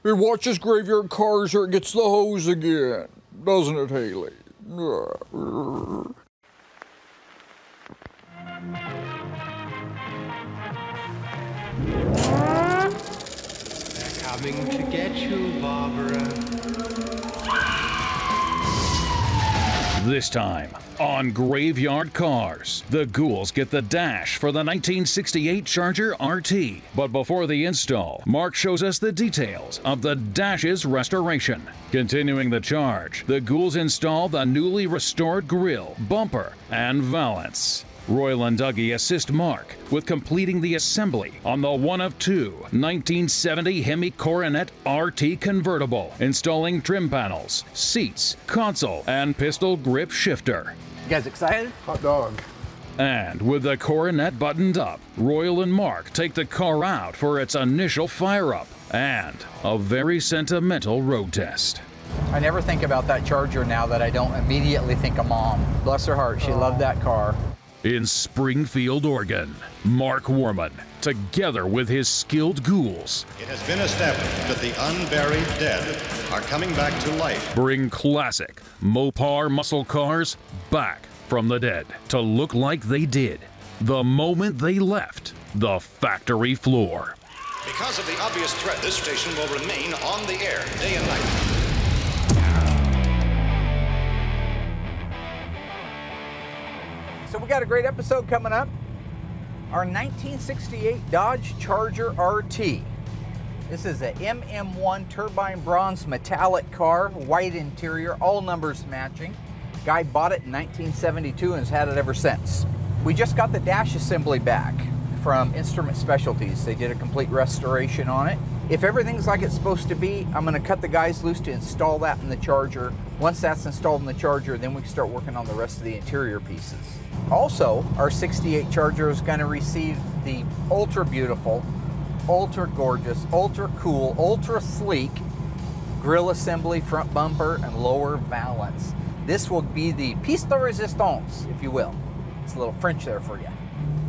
It watches Graveyard Cars or it gets the hose again. Doesn't it, Haley? They're coming to get you, Barbara. This time, on Graveyard Cars, the ghouls get the dash for the 1968 Charger RT. But before the install, Mark shows us the details of the dash's restoration. Continuing the charge, the ghouls install the newly restored grille, bumper, and valance. Royal and Dougie assist Mark with completing the assembly on the one of two 1970 Hemi Coronet RT convertible, installing trim panels, seats, console, and pistol grip shifter. You guys excited? Hot dog. And with the Coronet buttoned up, Royal and Mark take the car out for its initial fire-up and a very sentimental road test. I never think about that Charger now that I don't immediately think of Mom. Bless her heart, she loved that car. In Springfield, Oregon, Mark Worman, together with his skilled ghouls, It has been established that the unburied dead are coming back to life. bring classic Mopar muscle cars back from the dead to look like they did the moment they left the factory floor. Because of the obvious threat, this station will remain on the air day and night. So we got a great episode coming up. Our 1968 Dodge Charger RT. This is a MM1 turbine bronze metallic car, white interior, all numbers matching. Guy bought it in 1972 and has had it ever since. We just got the dash assembly back from Instrument Specialties. They did a complete restoration on it. If everything's like it's supposed to be, I'm going to cut the guys loose to install that in the Charger. Once that's installed in the Charger, then we can start working on the rest of the interior pieces. Also, our 68 Charger is going to receive the ultra beautiful, ultra gorgeous, ultra cool, ultra sleek grille assembly, front bumper, and lower valance. This will be the piece de resistance, if you will. It's a little French there for you.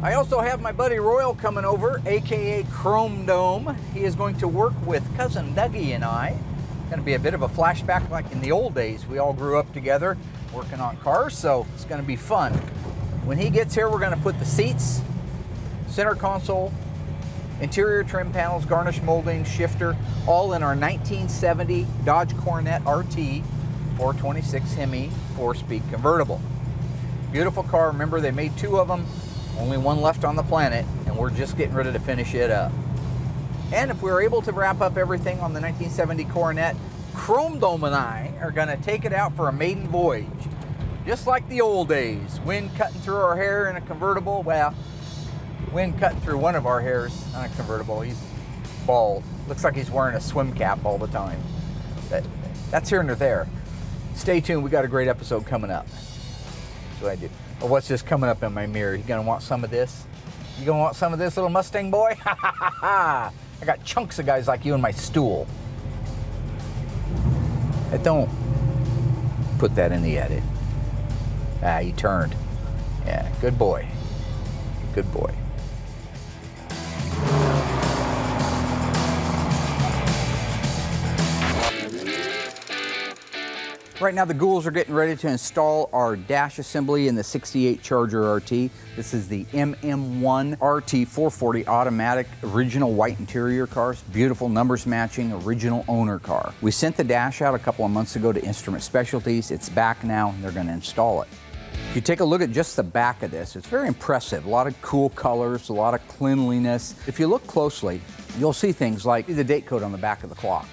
I also have my buddy Royal coming over, aka Chrome Dome. He is going to work with cousin Dougie and I. Going to be a bit of a flashback like in the old days. We all grew up together working on cars, so it's going to be fun. When he gets here, we're going to put the seats, center console, interior trim panels, garnish moldings, shifter, all in our 1970 Dodge Coronet RT 426 Hemi 4-speed convertible. Beautiful car. Remember, they made two of them. Only one left on the planet, and we're just getting ready to finish it up. And if we're able to wrap up everything on the 1970 Coronet, Chrome Dome and I are going to take it out for a maiden voyage. Just like the old days. Wind cutting through our hair in a convertible. Well, wind cutting through one of our hairs on a convertible. He's bald. Looks like he's wearing a swim cap all the time. That's here and there. Stay tuned. We got a great episode coming up. That's what I do. Oh, what's just coming up in my mirror? You gonna want some of this? You gonna want some of this, little Mustang boy? Ha ha ha ha! I got chunks of guys like you in my stool. I don't put that in the edit. Ah, you turned. Yeah, good boy. Good boy. Right now the ghouls are getting ready to install our dash assembly in the 68 Charger RT. This is the MM1 RT 440 automatic, original white interior cars, beautiful numbers matching, original owner car. We sent the dash out a couple of months ago to Instrument Specialties. It's back now and they're going to install it. If you take a look at just the back of this, it's very impressive. A lot of cool colors, a lot of cleanliness. If you look closely, you'll see things like the date code on the back of the clock.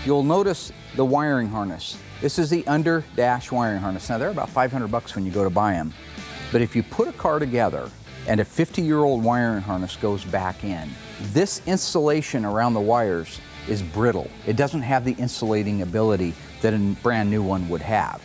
You'll notice the wiring harness. This is the under dash wiring harness. Now they're about $500 when you go to buy them. But if you put a car together and a 50-year-old wiring harness goes back in, this insulation around the wires is brittle. It doesn't have the insulating ability that a brand new one would have.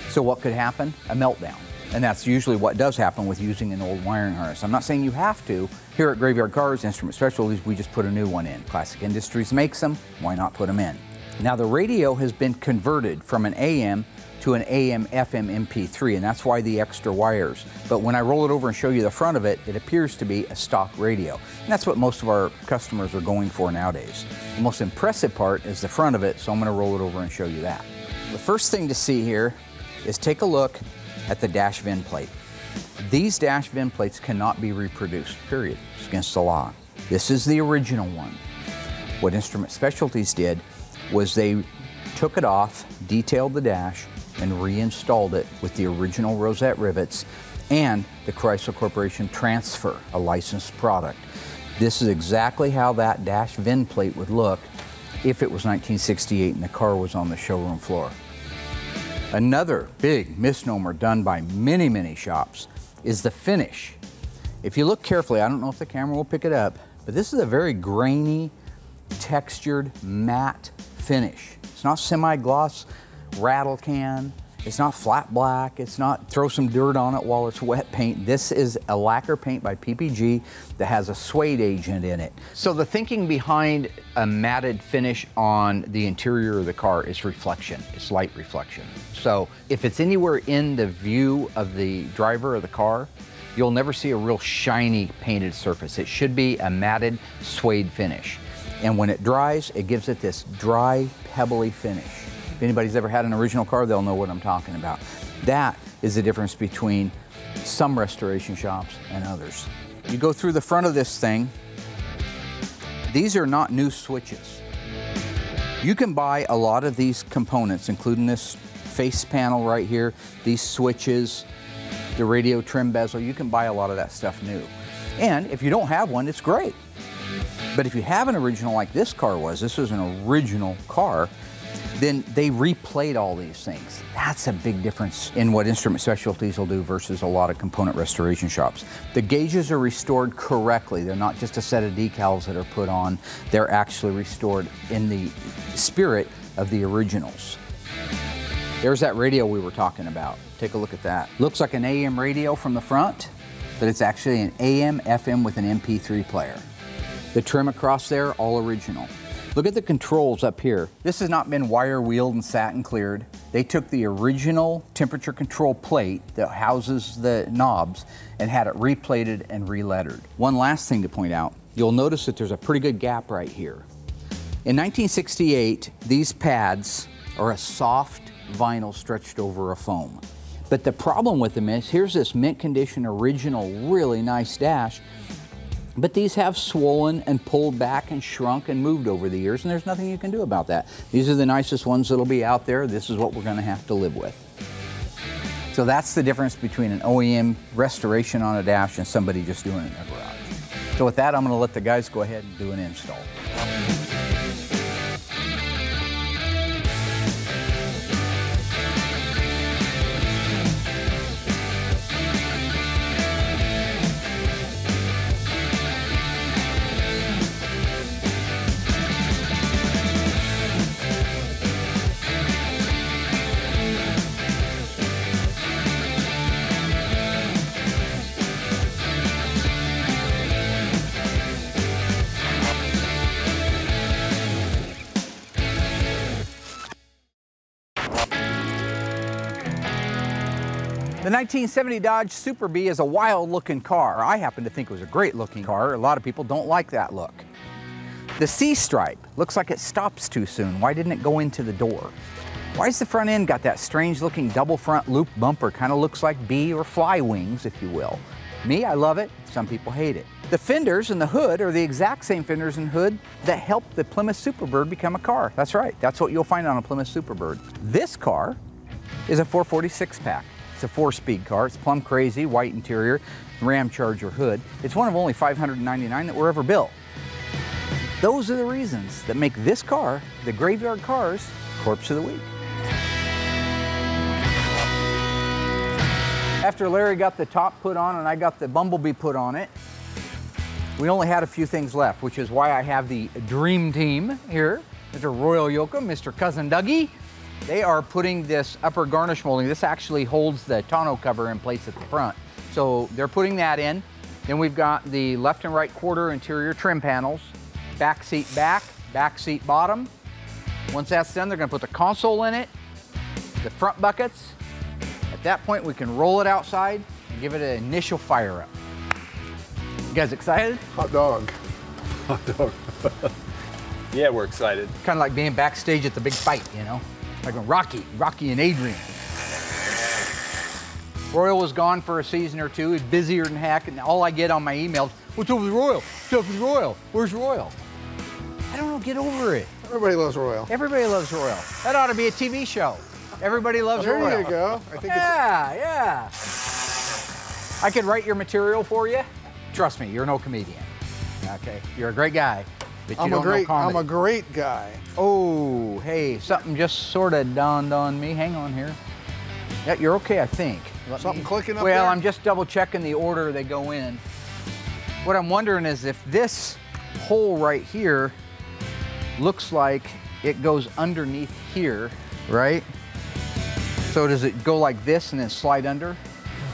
So what could happen? A meltdown. And that's usually what does happen with using an old wiring harness. I'm not saying you have to. Here at Graveyard Cars, Instrument Specialties, we just put a new one in. Classic Industries makes them, why not put them in? Now the radio has been converted from an AM to an AM, FM, MP3, and that's why the extra wires. But when I roll it over and show you the front of it, it appears to be a stock radio. And that's what most of our customers are going for nowadays. The most impressive part is the front of it, so I'm going to roll it over and show you that. The first thing to see here is take a look at the dash VIN plate. These dash VIN plates cannot be reproduced, period. It's against the law. This is the original one. What Instrument Specialties did was they took it off, detailed the dash, and reinstalled it with the original rosette rivets and the Chrysler Corporation Transfer, a licensed product. This is exactly how that dash VIN plate would look if it was 1968 and the car was on the showroom floor. Another big misnomer done by many, many shops is the finish. If you look carefully, I don't know if the camera will pick it up, but this is a very grainy, textured, matte finish. It's not semi-gloss rattle can. It's not flat black. It's not throw some dirt on it while it's wet paint. This is a lacquer paint by PPG that has a suede agent in it. So the thinking behind a matted finish on the interior of the car is reflection. It's light reflection. So if it's anywhere in the view of the driver of the car, you'll never see a real shiny painted surface. It should be a matted suede finish. And when it dries, it gives it this dry, pebbly finish. If anybody's ever had an original car, they'll know what I'm talking about. That is the difference between some restoration shops and others. You go through the front of this thing, these are not new switches. You can buy a lot of these components, including this face panel right here, these switches, the radio trim bezel. You can buy a lot of that stuff new. And if you don't have one, it's great. But if you have an original like this car was, this was an original car, then they replayed all these things. That's a big difference in what Instrument Specialties will do versus a lot of component restoration shops. The gauges are restored correctly. They're not just a set of decals that are put on. They're actually restored in the spirit of the originals. There's that radio we were talking about. Take a look at that. Looks like an AM radio from the front, but it's actually an AM, FM with an MP3 player. The trim across there, all original. Look at the controls up here. This has not been wire wheeled and satin cleared. They took the original temperature control plate that houses the knobs and had it replated and relettered. One last thing to point out, you'll notice that there's a pretty good gap right here. In 1968, these pads are a soft vinyl stretched over a foam. But the problem with them is, here's this mint condition original, really nice dash, but these have swollen and pulled back and shrunk and moved over the years, and there's nothing you can do about that. These are the nicest ones that'll be out there. This is what we're gonna have to live with. So that's the difference between an OEM restoration on a dash and somebody just doing it in their garage. So with that, I'm gonna let the guys go ahead and do an install. The 1970 Dodge Super Bee is a wild-looking car. I happen to think it was a great-looking car. A lot of people don't like that look. The C-stripe looks like it stops too soon. Why didn't it go into the door? Why's the front end got that strange-looking double front loop bumper? Kind of looks like bee or fly wings, if you will. Me, I love it. Some people hate it. The fenders and the hood are the exact same fenders and hood that helped the Plymouth Superbird become a car. That's right. That's what you'll find on a Plymouth Superbird. This car is a 446 pack. It's a 4-speed car. It's plumb crazy, white interior, Ram Charger hood. It's one of only 599 that were ever built. Those are the reasons that make this car the Graveyard Carz Corpse of the Week. After Larry got the top put on and I got the Bumblebee put on it, we only had a few things left, which is why I have the Dream Team here. Mr. Royal Yoakum, Mr. Cousin Dougie. They are putting this upper garnish molding. This actually holds the tonneau cover in place at the front. So they're putting that in. Then we've got the left and right quarter interior trim panels, back seat back, back seat bottom. Once that's done, they're gonna put the console in it, the front buckets. At that point, we can roll it outside and give it an initial fire up. You guys excited? Hot dog. Hot dog. Yeah, we're excited. Kind of like being backstage at the big fight, you know? Like when Rocky and Adrian. Royal was gone for a season or two. He's busier than heck, and all I get on my emails, what's up with Royal? What's up with Royal? Where's Royal? I don't know, get over it. Everybody loves Royal. Everybody loves Royal. That ought to be a TV show. Everybody loves Royal. There you go. I think yeah. I could write your material for you. Trust me, you're no comedian. Okay, you're a great guy, but you don't know comedy. I'm a great guy. Oh, hey, something just sort of dawned on me. Hang on here. Yeah, you're okay, I think. Something clicking up there? Well, I'm just double checking the order they go in. What I'm wondering is if this hole right here looks like it goes underneath here, right? So does it go like this and then slide under?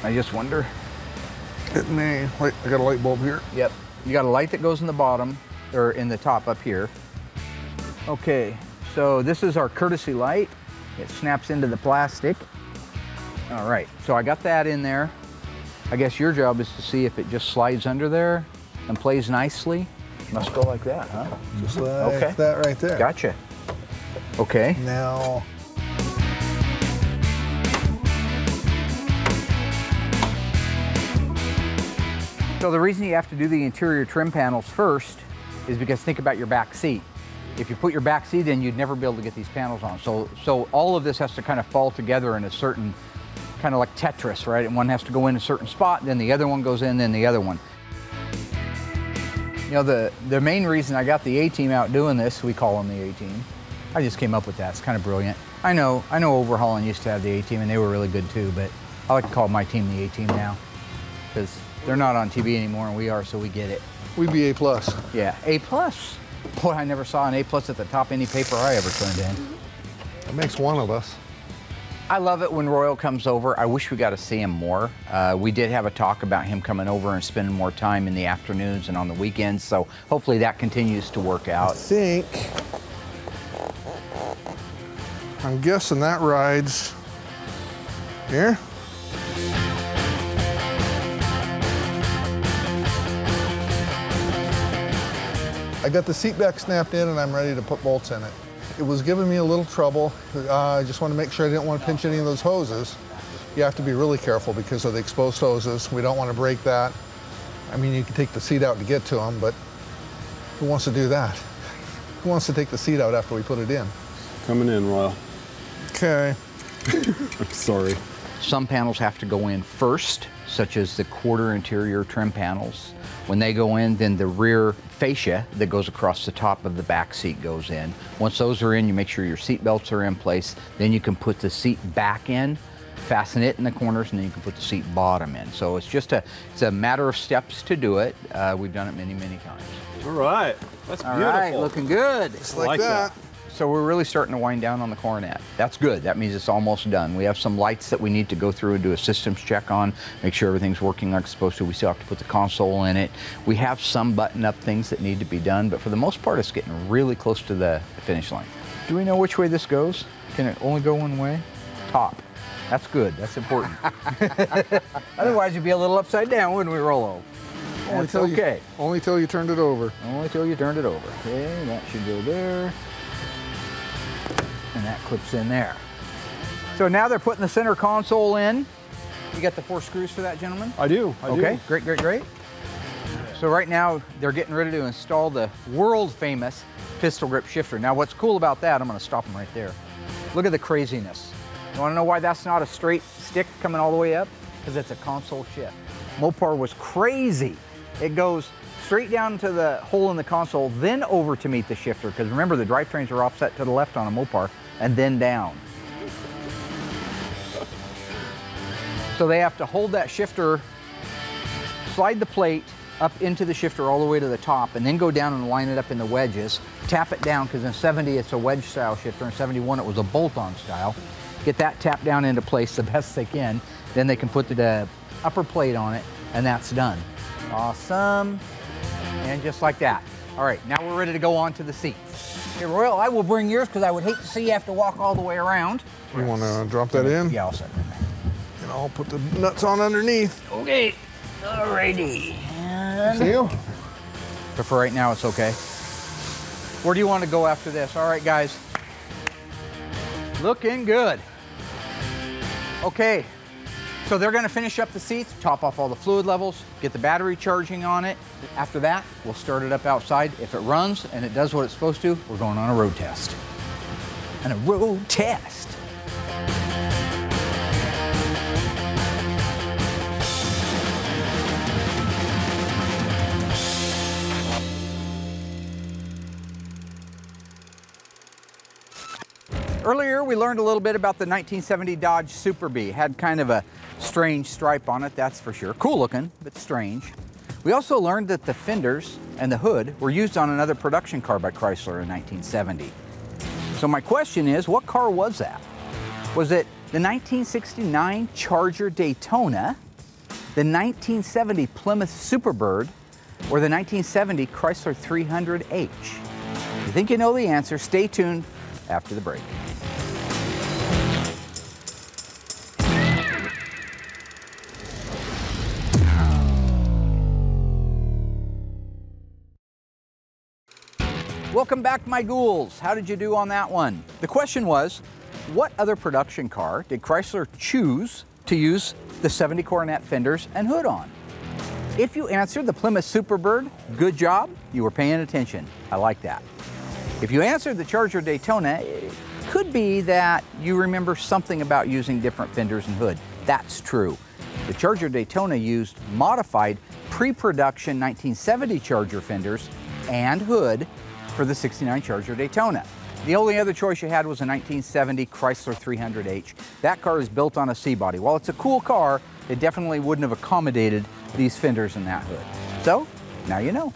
I just wonder. It may. Wait, I got a light bulb here. Yep. You got a light that goes in the bottom, or in the top up here. Okay, so this is our courtesy light. It snaps into the plastic. All right, so I got that in there. I guess your job is to see if it just slides under there and plays nicely. Must go like that, huh? Just like that right there. Gotcha. Okay. Now, so the reason you have to do the interior trim panels first is because think about your back seat. If you put your back seat in, you'd never be able to get these panels on. So all of this has to kind of fall together in a certain, kind of like Tetris, right? And one has to go in a certain spot, then the other one goes in, then the other one. You know, the main reason I got the A-Team out doing this, we call them the A-Team. I just came up with that, it's kind of brilliant. I know Overhauling used to have the A-Team and they were really good too, but I like to call my team the A-Team now because they're not on TV anymore and we are, so we get it. we be A+. Yeah, A+. Boy, I never saw an A+ at the top any paper I ever turned in. That makes one of us. I love it when Royal comes over. I wish we got to see him more. We did have a talk about him coming over and spending more time in the afternoons and on the weekends, so hopefully that continues to work out. I'm guessing that rides here. I got the seat back snapped in and I'm ready to put bolts in it. It was giving me a little trouble. I just want to make sure I didn't want to pinch any of those hoses. You have to be really careful because of the exposed hoses. We don't want to break that. I mean, you can take the seat out to get to them, but who wants to do that? Who wants to take the seat out after we put it in? Coming in, Royal. Okay. I'm sorry. Some panels have to go in first, such as the quarter interior trim panels. When they go in, then the rear fascia that goes across the top of the back seat goes in. Once those are in, you make sure your seat belts are in place. Then you can put the seat back in, fasten it in the corners, and then you can put the seat bottom in. So it's just it's a matter of steps to do it. We've done it many, many times. All right. That's beautiful. All right, looking good. Just like that. So we're really starting to wind down on the Coronet. That's good. That means it's almost done. We have some lights that we need to go through and do a systems check on, make sure everything's working like it's supposed to. We still have to put the console in it. We have some button-up things that need to be done, but for the most part, it's getting really close to the finish line. Do we know which way this goes? Can it only go one way? Top. That's good. That's important. Otherwise, you'd be a little upside down, wouldn't we, Rollo? That's okay. Only till you turned it over. Only till you turned it over. Okay, that should go there. And that clips in there. So now they're putting the center console in. You got the 4 screws for that, gentlemen? I do. Okay, great, great, great. So right now they're getting ready to install the world famous pistol grip shifter. Now what's cool about that, I'm gonna stop them right there. Look at the craziness. You wanna know why that's not a straight stick coming all the way up? Because it's a console shift. Mopar was crazy. It goes straight down to the hole in the console, then over to meet the shifter, because remember the drivetrains are offset to the left on a Mopar, and then down. So they have to hold that shifter, slide the plate up into the shifter all the way to the top, and then go down and line it up in the wedges, tap it down, because in 70 it's a wedge style shifter, in 71 it was a bolt-on style. Get that tapped down into place the best they can, then they can put the upper plate on it, and that's done. Awesome. And just like that. All right, now we're ready to go on to the seats. Here, Royal, I will bring yours because I would hate to see you have to walk all the way around. You want to drop that in? Yeah, I'll set it. And I'll put the nuts on underneath. Okay, alrighty. And See you? but for right now, it's okay. Where do you want to go after this? All right, guys. Looking good. Okay, so they're gonna finish up the seats, top off all the fluid levels, get the battery charging on it. After that, we'll start it up outside. If it runs and it does what it's supposed to, we're going on a road test. And a road test. Earlier, we learned a little bit about the 1970 Dodge Super Bee. Had kind of a strange stripe on it, that's for sure. Cool looking, but strange. We also learned that the fenders and the hood were used on another production car by Chrysler in 1970. So my question is, what car was that? Was it the 1969 Charger Daytona, the 1970 Plymouth Superbird, or the 1970 Chrysler 300H? If you think you know the answer, stay tuned after the break. Welcome back, my ghouls. How did you do on that one? The question was, what other production car did Chrysler choose to use the 70 Coronet fenders and hood on? If you answered the Plymouth Superbird, good job, you were paying attention. I like that. If you answered the Charger Daytona, it could be that you remember something about using different fenders and hood. That's true. The Charger Daytona used modified pre-production 1970 Charger fenders and hood for the 69 Charger Daytona. The only other choice you had was a 1970 Chrysler 300H. That car is built on a C-body. While it's a cool car, it definitely wouldn't have accommodated these fenders and that hood. So, now you know.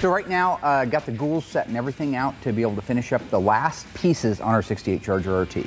So right now, got the ghouls set and everything out to be able to finish up the last pieces on our 68 Charger RT.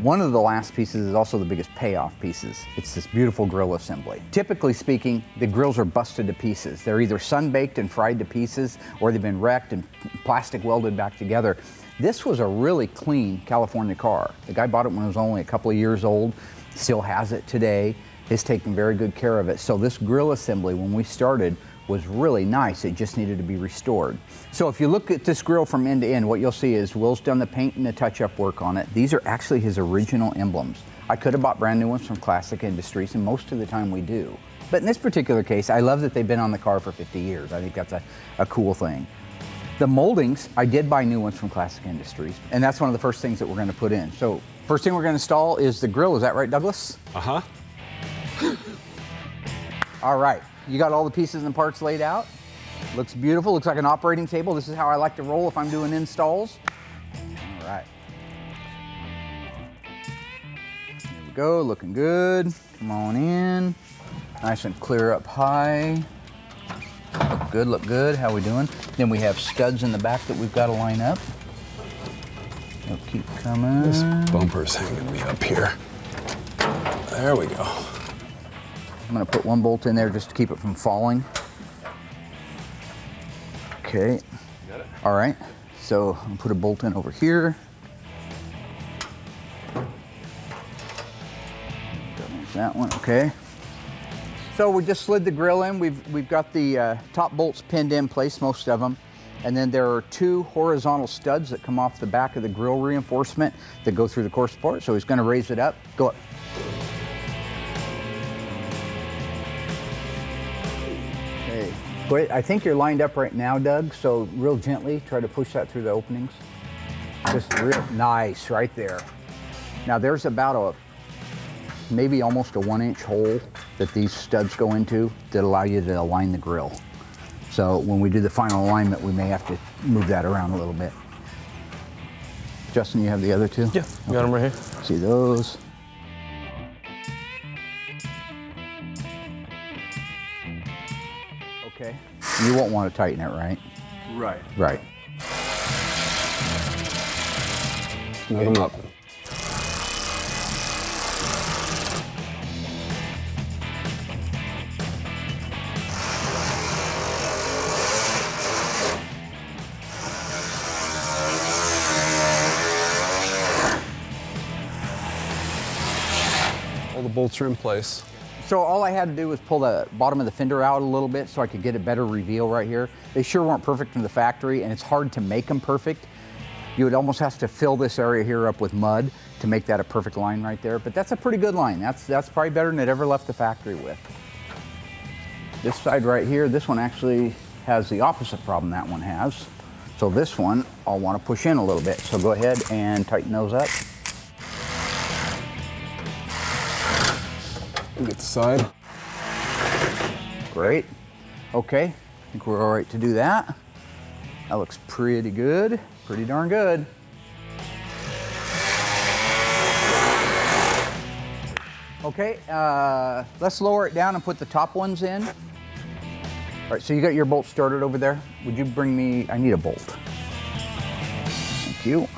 One of the last pieces is also the biggest payoff pieces. It's this beautiful grille assembly. Typically speaking, the grills are busted to pieces. They're either sun-baked and fried to pieces, or they've been wrecked and plastic welded back together. This was a really clean California car. The guy bought it when it was only a couple of years old, still has it today. He's taken very good care of it. So this grille assembly, when we started, was really nice. It just needed to be restored. So if you look at this grill from end to end, what you'll see is Will's done the paint and the touch-up work on it. These are actually his original emblems. I could have bought brand new ones from Classic Industries, and most of the time we do. But in this particular case, I love that they've been on the car for 50 years. I think that's a cool thing. The moldings, I did buy new ones from Classic Industries, and that's one of the first things that we're going to put in. So first thing we're going to install is the grill. Is that right, Douglas? Uh-huh. All right. You got all the pieces and parts laid out. Looks beautiful, looks like an operating table. This is how I like to roll if I'm doing installs. All right. Here we go, looking good. Come on in. Nice and clear up high. Look good, look good. How we doing? Then we have studs in the back that we've got to line up. They'll keep coming. This bumper's hanging me up here. There we go. I'm going to put one bolt in there just to keep it from falling. Okay. Got it. All right. So I'll put a bolt in over here. There's that one. Okay. So we just slid the grill in. We've got the top bolts pinned in place, most of them. And then there are two horizontal studs that come off the back of the grill reinforcement that go through the core support. So he's going to raise it up. Go up. I think you're lined up right now, Doug, so real gently try to push that through the openings. Just real nice right there. Now there's about maybe almost a 1-inch hole that these studs go into that allow you to align the grill. So when we do the final alignment, we may have to move that around a little bit. Justin, you have the other two? Yeah, got them right here. See those? Okay. You won't want to tighten it, right? Right. Right. Snug them up. All the bolts are in place. So all I had to do was pull the bottom of the fender out a little bit so I could get a better reveal right here. They sure weren't perfect from the factory, and it's hard to make them perfect. You would almost have to fill this area here up with mud to make that a perfect line right there, but that's a pretty good line. That's probably better than it ever left the factory with. This side right here, this one actually has the opposite problem that one has. So this one, I'll want to push in a little bit. So go ahead and tighten those up. Get the side. Great. Okay, I think we're all right to do that. That looks pretty good, pretty darn good. Okay, let's lower it down and put the top ones in. All right, so you got your bolt started over there. Would you bring me, I need a bolt. Thank you.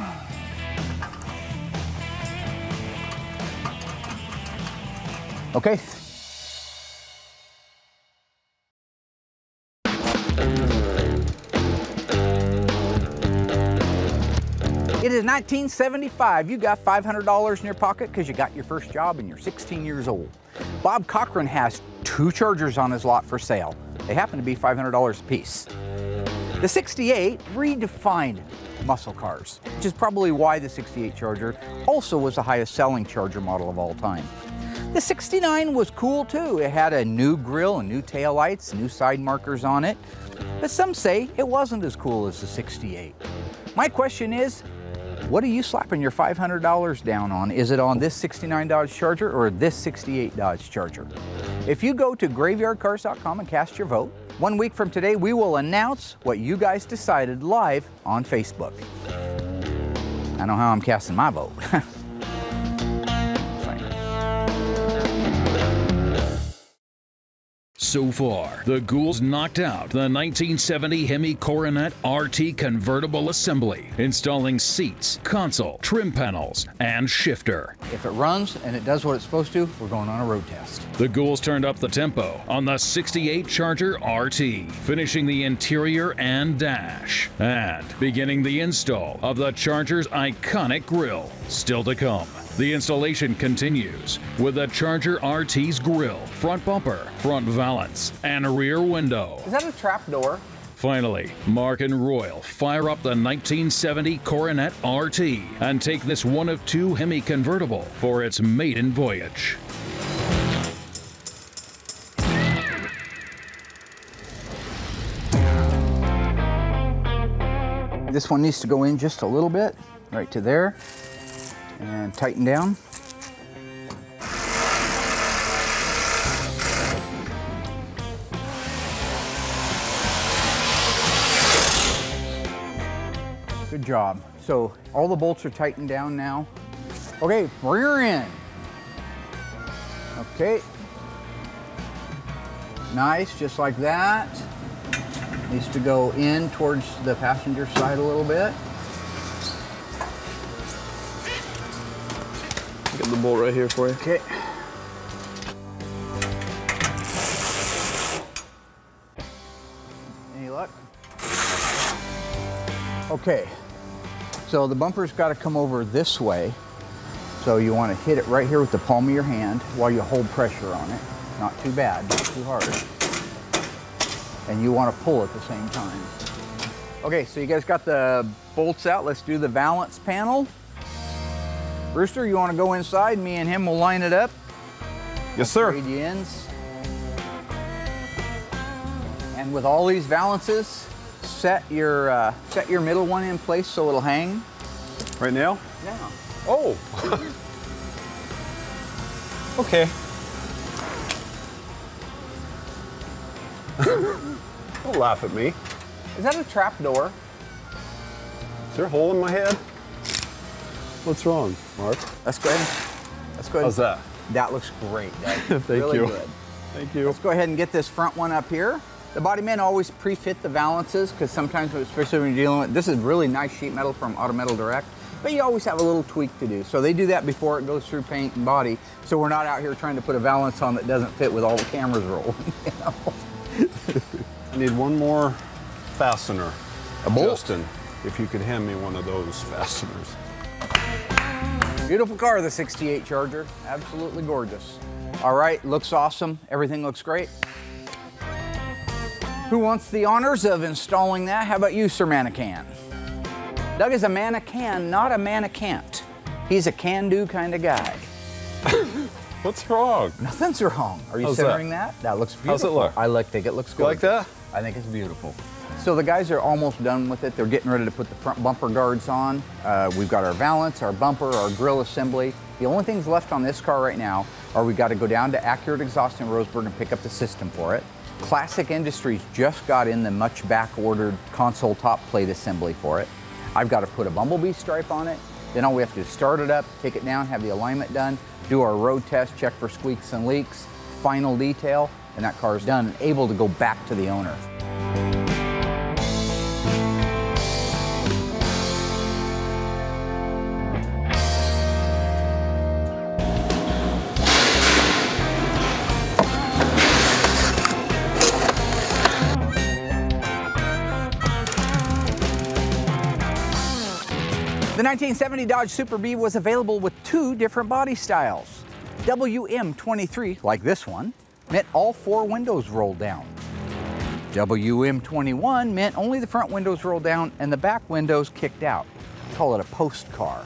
Okay. It is 1975. You got $500 in your pocket because you got your first job and you're 16 years old. Bob Cochran has 2 Chargers on his lot for sale. They happen to be $500 a piece. The 68 redefined muscle cars, which is probably why the 68 Charger also was the highest selling Charger model of all time. The 69 was cool too. It had a new grille and new taillights, new side markers on it. But some say it wasn't as cool as the 68. My question is, what are you slapping your $500 down on? Is it on this 69 Dodge Charger or this 68 Dodge Charger? If you go to graveyardcars.com and cast your vote, 1 week from today, we will announce what you guys decided live on Facebook. I know how I'm casting my vote. So far, the Ghouls knocked out the 1970 Hemi Coronet RT Convertible Assembly, installing seats, console, trim panels, and shifter. If it runs and it does what it's supposed to, we're going on a road test. The Ghouls turned up the tempo on the 68 Charger RT, finishing the interior and dash, and beginning the install of the Charger's iconic grille. Still to come. The installation continues with the Charger RT's grille, front bumper, front valance, and rear window. Is that a trap door? Finally, Mark and Royal fire up the 1970 Coronet RT and take this one of 2 Hemi convertible for its maiden voyage. This one needs to go in just a little bit, right to there, and tighten down. Good job. So all the bolts are tightened down now. Okay, rear end. Okay. Nice, just like that. Needs to go in towards the passenger side a little bit. Get the bolt right here for you. Okay. Any luck? Okay. So the bumper's got to come over this way. So you want to hit it right here with the palm of your hand while you hold pressure on it. Not too bad, not too hard. And you want to pull at the same time. Okay, so you guys got the bolts out. Let's do the valance panel. Rooster, you want to go inside? Me and him will line it up. Yes, sir. Trade you ends. And with all these valances, set your middle one in place so it'll hang. Right now? Yeah. Oh. Okay. Don't laugh at me. Is that a trap door? Is there a hole in my head? What's wrong, Mark? Let's go ahead. Let's go ahead. How's that? That looks great, Doug. Thank really you. Good. Thank you. Let's go ahead and get this front one up here. The body men always pre-fit the valances because sometimes, especially when you're dealing with, this is really nice sheet metal from Auto Metal Direct, but you always have a little tweak to do. So they do that before it goes through paint and body, so we're not out here trying to put a valance on that doesn't fit with all the cameras rolling. You know? I need one more fastener. A bolt? Justin, if you could hand me one of those fasteners. Beautiful car, the 68 Charger. Absolutely gorgeous. All right, looks awesome. Everything looks great. Who wants the honors of installing that? How about you, Sir Mannequin? Doug is a mannequin, not a mannequin. He's a can-do kind of guy. What's wrong? Nothing's wrong. Are you How's centering that? That looks beautiful. How's it look? I think it looks good. You like that? I think it's beautiful. So the guys are almost done with it. They're getting ready to put the front bumper guards on. We've got our valance, our bumper, our grille assembly. The only things left on this car right now are we've got to go down to Accurate Exhaust in Roseburg and pick up the system for it. Classic Industries just got in the much back-ordered console top plate assembly for it. I've got to put a bumblebee stripe on it. Then all we have to do is start it up, take it down, have the alignment done, do our road test, check for squeaks and leaks, final detail, and that car is done and able to go back to the owner. The 1970 Dodge Super Bee was available with two different body styles. WM23, like this one, meant all four windows rolled down. WM21 meant only the front windows rolled down and the back windows kicked out. Call it a post car.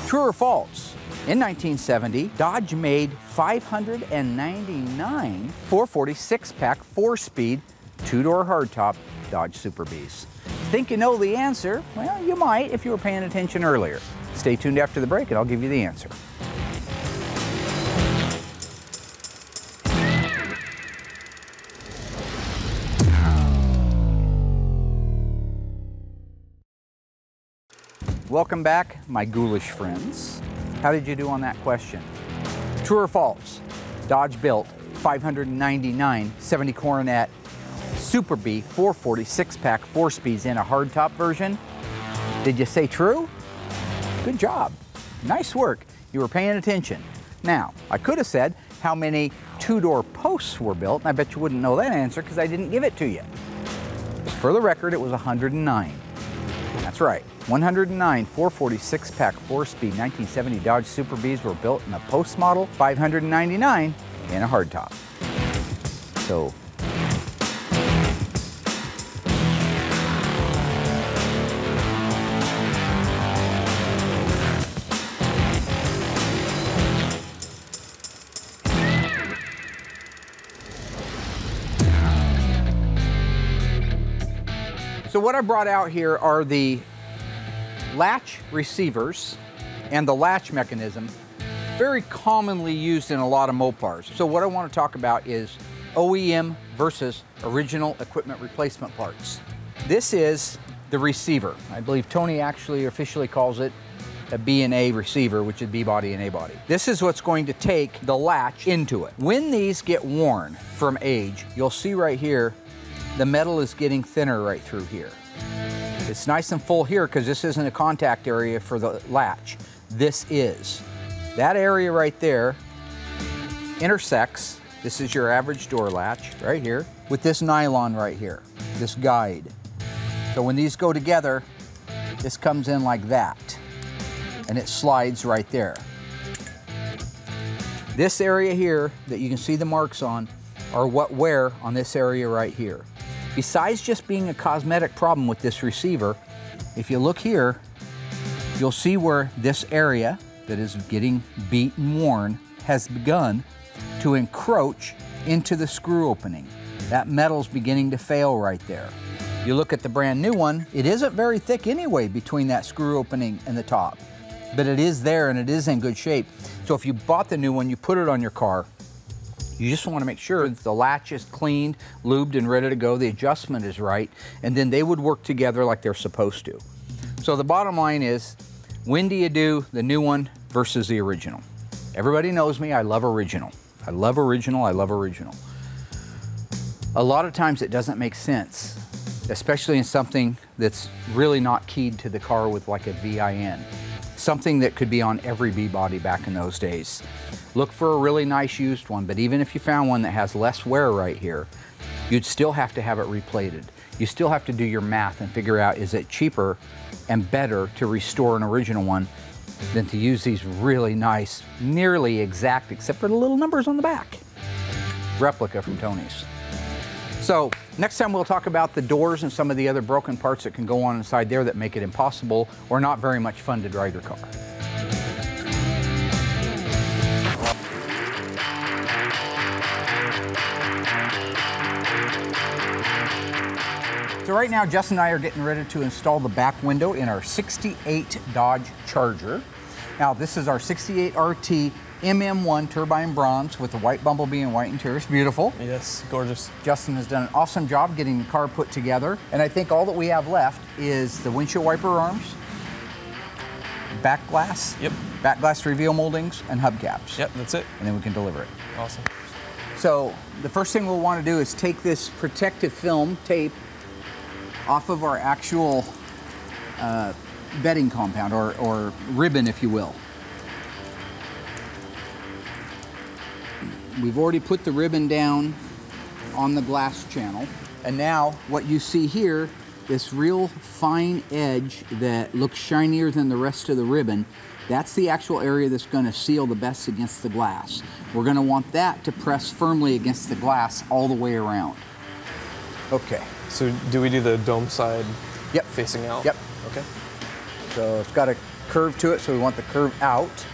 True or false? In 1970, Dodge made 599 446-pack 4-speed, two-door hardtop Dodge Super Bees. Think you know the answer? Well, you might if you were paying attention earlier. Stay tuned after the break and I'll give you the answer. Welcome back, my ghoulish friends. How did you do on that question? True or false? Dodge built 599 70 Coronet Super Bee 446-pack 4-speeds in a hardtop version. Did you say true? Good job. Nice work. You were paying attention. Now, I could have said how many two-door posts were built, and I bet you wouldn't know that answer because I didn't give it to you. For the record, it was 109. That's right. 109 446-pack 4-speed 1970 Dodge Super Bees were built in a post model, 599 in a hardtop. So, what I brought out here are the latch receivers and the latch mechanism, very commonly used in a lot of Mopars. So what I want to talk about is OEM versus original equipment replacement parts. This is the receiver. I believe Tony actually officially calls it a B and A receiver, which is B body and A body. This is what's going to take the latch into it. When these get worn from age, you'll see right here, the metal is getting thinner right through here. It's nice and full here because this isn't a contact area for the latch. This is. That area right there intersects, this is your average door latch right here, with this nylon right here, this guide. So when these go together, this comes in like that, and it slides right there. This area here that you can see the marks on are what wear on this area right here. Besides just being a cosmetic problem with this receiver, if you look here, you'll see where this area that is getting beat and worn has begun to encroach into the screw opening. That metal's beginning to fail right there. You look at the brand new one, it isn't very thick anyway between that screw opening and the top, but it is there and it is in good shape. So if you bought the new one, you put it on your car, you just want to make sure that the latch is cleaned, lubed, and ready to go, the adjustment is right, and then they would work together like they're supposed to. So the bottom line is, when do you do the new one versus the original? Everybody knows me, I love original. I love original, I love original. A lot of times it doesn't make sense, especially in something that's really not keyed to the car with like a VIN. Something that could be on every B-body back in those days. Look for a really nice used one, but even if you found one that has less wear right here, you'd still have to have it replated. You still have to do your math and figure out, is it cheaper and better to restore an original one than to use these really nice, nearly exact, except for the little numbers on the back, replica from Tony's. So next time we'll talk about the doors and some of the other broken parts that can go on inside there that make it impossible or not very much fun to drive your car. So right now, Justin and I are getting ready to install the back window in our 68 Dodge Charger. Now this is our 68 RT MM1 turbine bronze with the white bumblebee and white interior. It's beautiful. Yes, gorgeous. Justin has done an awesome job getting the car put together. And I think all that we have left is the windshield wiper arms, back glass, back glass reveal moldings, and hubcaps. Yep, that's it. And then we can deliver it. Awesome. So the first thing we'll want to do is take this protective film tape off of our actual bedding compound, or ribbon, if you will. We've already put the ribbon down on the glass channel. And now what you see here, this real fine edge that looks shinier than the rest of the ribbon, that's the actual area that's going to seal the best against the glass. We're going to want that to press firmly against the glass all the way around. Okay. So do we do the dome side Yep. facing out? Yep. Okay. So it's got a curve to it, so we want the curve out.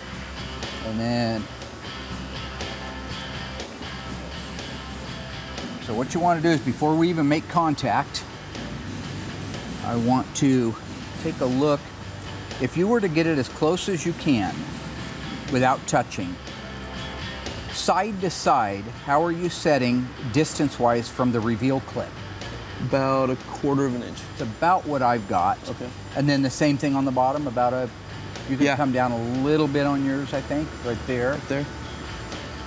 And then, so what you want to do is, before we even make contact, I want to take a look. If you were to get it as close as you can without touching, side to side, how are you setting distance-wise from the reveal clip? About 1/4 of an inch. It's about what I've got. Okay. And then the same thing on the bottom, you can come down a little bit on yours, I think, right there. Right there.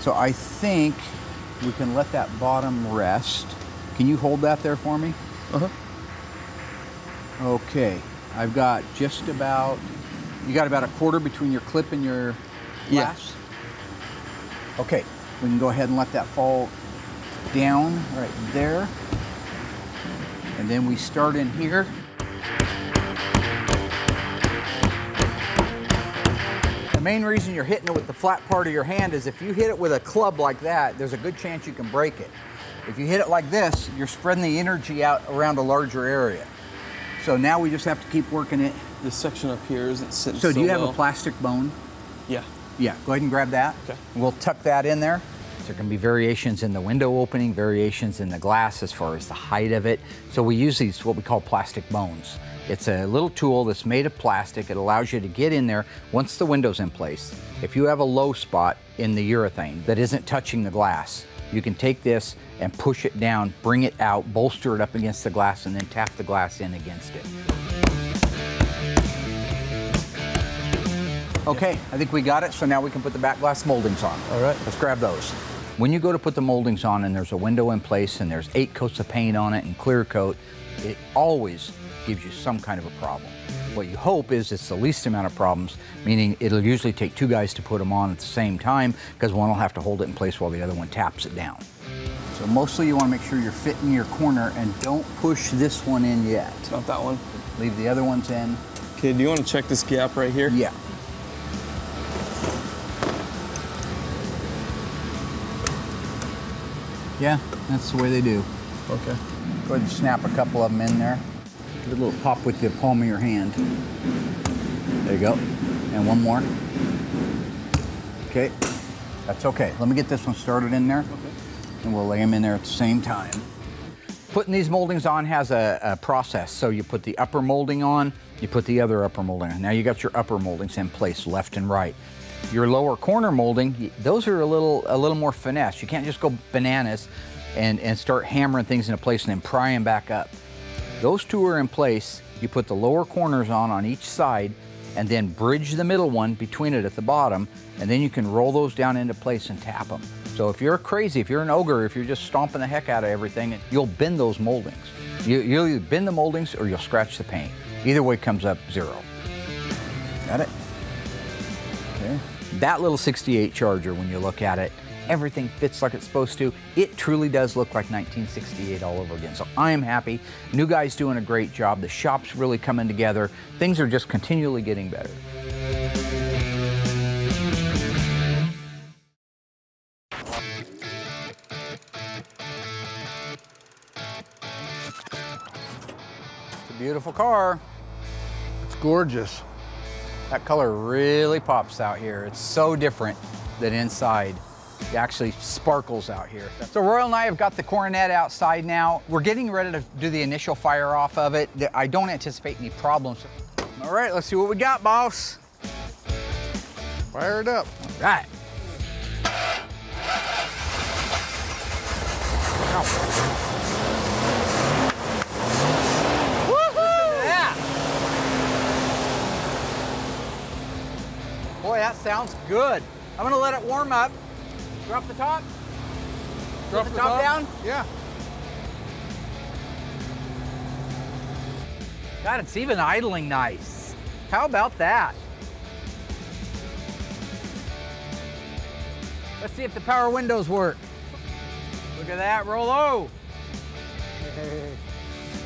So I think we can let that bottom rest. Can you hold that there for me? Uh-huh. Okay, I've got just about, you got about 1/4 between your clip and your glass? Yeah. Okay, we can go ahead and let that fall down right there. And then we start in here. The main reason you're hitting it with the flat part of your hand is if you hit it with a club like that, there's a good chance you can break it. If you hit it like this, you're spreading the energy out around a larger area. So now we just have to keep working it. This section up here isn't sitting so do you have well. a plastic bone? Yeah. Yeah, go ahead and grab that. Okay. We'll tuck that in there. There can be variations in the window opening, variations in the glass as far as the height of it. So we use these, what we call plastic bones. It's a little tool that's made of plastic. It allows you to get in there once the window's in place. If you have a low spot in the urethane that isn't touching the glass, you can take this and push it down, bring it out, bolster it up against the glass, and then tap the glass in against it. Okay, I think we got it, so now we can put the back glass moldings on. All right. Let's grab those. When you go to put the moldings on and there's a window in place and there's 8 coats of paint on it and clear coat, it always gives you some kind of a problem. What you hope is it's the least amount of problems, meaning it'll usually take 2 guys to put them on at the same time because one will have to hold it in place while the other one taps it down. So mostly you want to make sure you're fitting your corner and don't push this one in yet. Not that one. Leave the other ones in. Okay, do you want to check this gap right here? Yeah. Yeah, that's the way they do. Okay. Go ahead and snap a couple of them in there. Give it a little pop with the palm of your hand. There you go. And one more. Okay, that's okay. Let me get this one started in there. Okay. And we'll lay them in there at the same time. Putting these moldings on has a process. So you put the upper molding on, you put the other upper molding on. Now you got your upper moldings in place, left and right. Your lower corner molding, those are a little more finesse. You can't just go bananas and start hammering things into place and then pry them back up. Those 2 are in place. You put the lower corners on each side and then bridge the middle one between it at the bottom, and then you can roll those down into place and tap them. So if you're crazy, if you're an ogre, if you're just stomping the heck out of everything, you'll bend those moldings. You'll either bend the moldings or you'll scratch the paint. Either way comes up 0. Got it? Okay. That little 68 Charger, when you look at it, everything fits like it's supposed to. It truly does look like 1968 all over again. So I am happy. New guy's doing a great job. The shop's really coming together. Things are just continually getting better. It's a beautiful car. It's gorgeous. That color really pops out here. It's so different than inside. It actually sparkles out here. So Royal and I have got the Coronet outside now. We're getting ready to do the initial fire off of it. I don't anticipate any problems. All right, let's see what we got, boss. Fire it up. All right. Woohoo! Yeah. Boy, that sounds good. I'm gonna let it warm up. Drop the top. Drop the top down. Yeah. God, it's even idling nice. How about that? Let's see if the power windows work. Look at that, Rollo.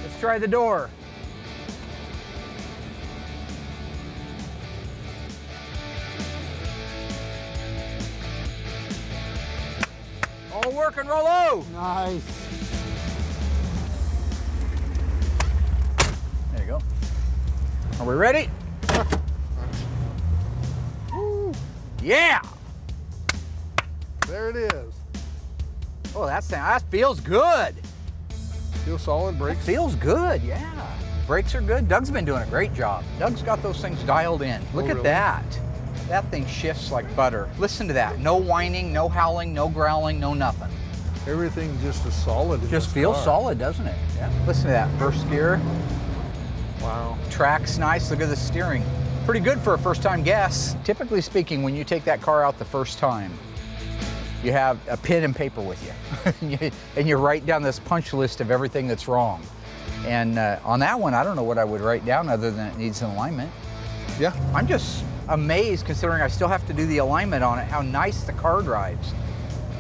Let's try the door. All working, Rollo. Nice. There you go. Are we ready? Woo. Yeah. There it is. Oh, that feels good. Feel solid brakes. Feels good, yeah. Brakes are good. Doug's been doing a great job. Doug's got those things dialed in. Look at really? that. That thing shifts like butter. Listen to that. No whining, no howling, no growling, no nothing. Everything just is solid. in Just this feels car. solid, doesn't it? Yeah. Listen to that. First gear. Wow. Track's nice. Look at the steering. Pretty good for a first-time guess. Typically speaking, when you take that car out the first time, you have a pen and paper with you. And you write down this punch list of everything that's wrong. And on that one, I don't know what I would write down other than it needs an alignment. Yeah. I'm just amazed, considering I still have to do the alignment on it, how nice the car drives.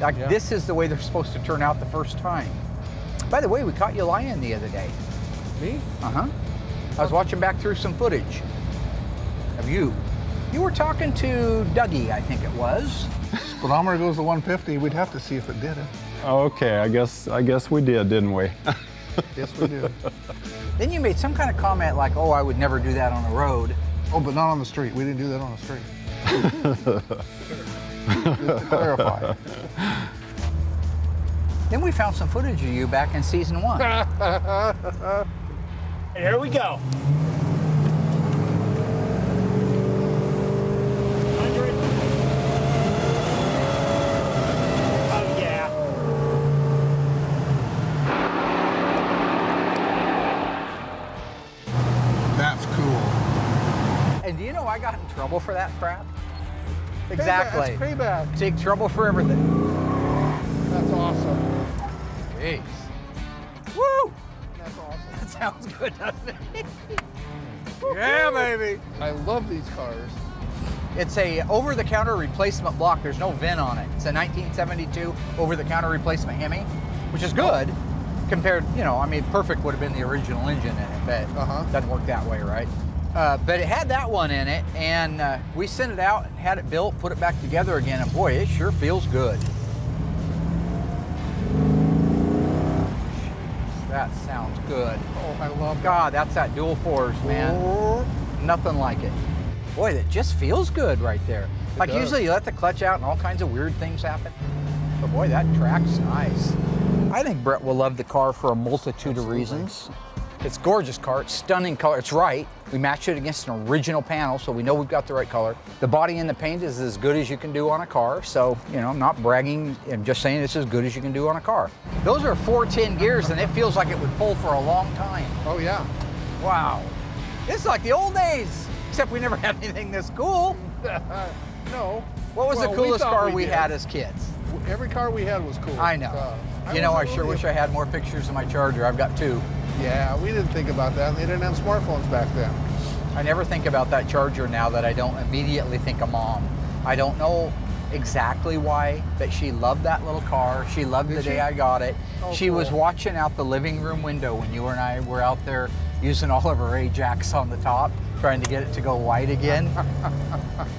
Like, Yeah. this is the way they're supposed to turn out the first time. By the way, we caught you lying the other day. Me? Uh-huh. I was watching back through some footage of you. You were talking to Dougie, I think it was. Speedometer goes to 150. We'd have to see if it did it. Okay, I guess we did, didn't we? Yes, we did. Then you made some kind of comment like, oh, I would never do that on the road. Oh, but not on the street. We didn't do that on the street. Just to clarify. Then we found some footage of you back in season 1. Here we go. 100. Oh, yeah. That's cool. And do you know I got in trouble for that crap? Exactly. That's payback. Take trouble for everything. That's awesome. Jeez. Woo! That's awesome. That sounds good, doesn't it? Yeah, baby. I love these cars. It's a over-the-counter replacement block. There's no VIN on it. It's a 1972 over-the-counter replacement Hemi, which is good compared, you know, I mean, perfect would have been the original engine in it, but it doesn't work that way, right? But it had that one in it, and we sent it out and had it built, put it back together again, and boy, it sure feels good. That sounds good. Oh, I love God, that's that dual fours, man. Nothing like it. Boy, that just feels good right there. Like does. usually you let the clutch out and all kinds of weird things happen. But boy, that track's nice. I think Brett will love the car for a multitude of reasons. It's a gorgeous car, it's stunning color, it's right. We matched it against an original panel, so we know we've got the right color. The body and the paint is as good as you can do on a car, so, you know, I'm not bragging, I'm just saying it's as good as you can do on a car. Those are 410 gears, and it feels like it would pull for a long time. Oh, yeah. Wow. This is like the old days, except we never had anything this cool. No. What was Well, the we coolest thought car we we did. had as kids? every car we had was cool. I know. You know, I sure wish I had more pictures of my Charger. I've got 2. Yeah, we didn't think about that. They didn't have smartphones back then. I never think about that Charger now that I don't immediately think of Mom. I don't know exactly why, but she loved that little car. She loved the day I got it. Oh, she was cool. watching out the living room window when you and I were out there using all of her Ajax on the top, trying to get it to go white again.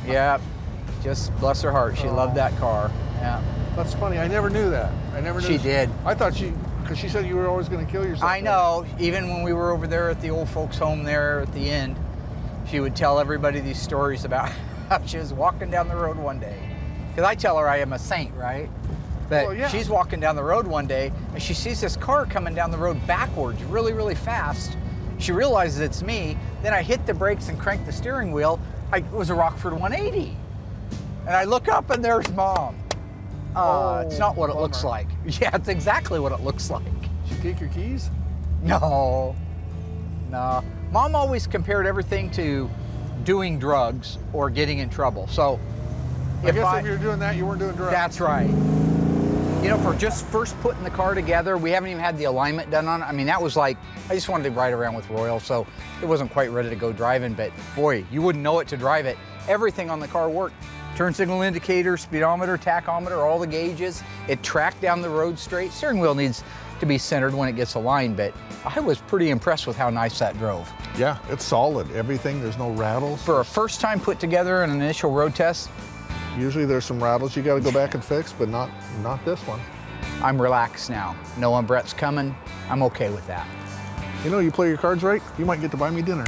Yeah, just bless her heart. She loved that car. Yeah. That's funny. I never knew that. I never knew. She did. I thought because she said you were always going to kill yourself. I know. Even when we were over there at the old folks' home there at the end, she would tell everybody these stories about how she was walking down the road one day. Because I tell her I am a saint, right? But Well, yeah. she's walking down the road one day and she sees this car coming down the road backwards really, really fast. She realizes it's me. Then I hit the brakes and crank the steering wheel. It was a Rockford 180. And I look up and there's Mom. It's not what it looks like. Yeah, it's exactly what it looks like. Did you take your keys? No. Mom always compared everything to doing drugs or getting in trouble. So I guess if you're doing that, you weren't doing drugs. That's right. You know, for just first putting the car together, we haven't even had the alignment done on it. I mean, that was like, I just wanted to ride around with Royal, so it wasn't quite ready to go driving, but boy, you wouldn't know it to drive it. Everything on the car worked. Turn signal indicator, speedometer, tachometer, all the gauges. It tracked down the road straight. Steering wheel needs to be centered when it gets aligned, but I was pretty impressed with how nice that drove. Yeah, it's solid. Everything, there's no rattles. For a first time put together in an initial road test, Usually there's some rattles you got to go back and fix, but not this one. I'm relaxed now. Knowing Brett's coming, I'm okay with that. You know, you play your cards right, you might get to buy me dinner.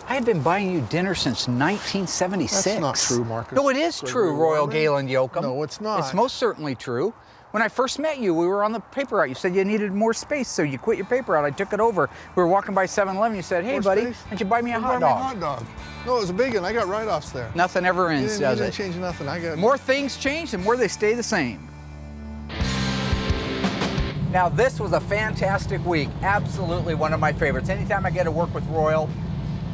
I had been buying you dinner since 1976. That's not true, Marcus. No, it is true, Royal Galen Yoakum. No, it's not. It's most certainly true. When I first met you, we were on the paper route. You said you needed more space, so you quit your paper route. I took it over. We were walking by 7-Eleven. You said, hey, More buddy, space? why don't you buy me a hot Buy me dog? a hot dog. No, it was a big one. I got write-offs there. Nothing ever ends, does You it? didn't change nothing. I got More things change, the more they stay the same. Now, this was a fantastic week. Absolutely one of my favorites. Anytime I get to work with Royal,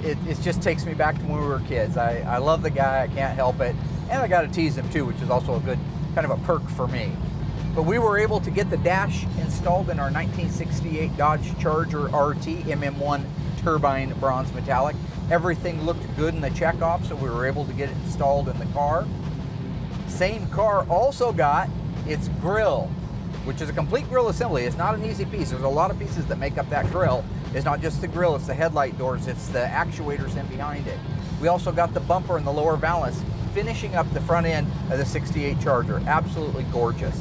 it just takes me back to when we were kids. I love the guy. I can't help it. And I got to tease him, too, which is also a good kind of a perk for me. But we were able to get the dash installed in our 1968 Dodge Charger RT MM1 turbine bronze metallic. Everything looked good in the checkoff, so we were able to get it installed in the car. Same car also got its grille, which is a complete grille assembly. It's not an easy piece. There's a lot of pieces that make up that grille. It's not just the grille, it's the headlight doors, it's the actuators in behind it. We also got the bumper and the lower valance, finishing up the front end of the 68 Charger. Absolutely gorgeous.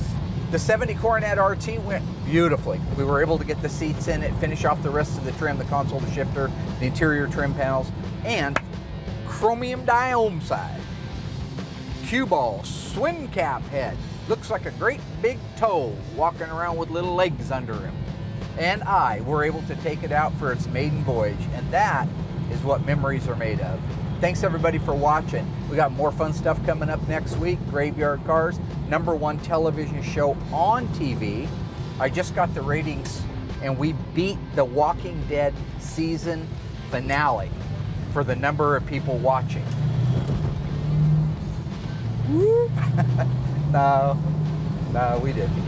The 70 Coronet RT went beautifully. We were able to get the seats in it, finish off the rest of the trim, the console, the shifter, the interior trim panels, and chromium diome side. Cue ball, swim cap head. Looks like a great big toe walking around with little legs under him. And I were able to take it out for its maiden voyage, and that is what memories are made of. Thanks everybody for watching. We got more fun stuff coming up next week. Graveyard Cars, #1 television show on TV. I just got the ratings and we beat The Walking Dead season finale for the number of people watching. No, we didn't.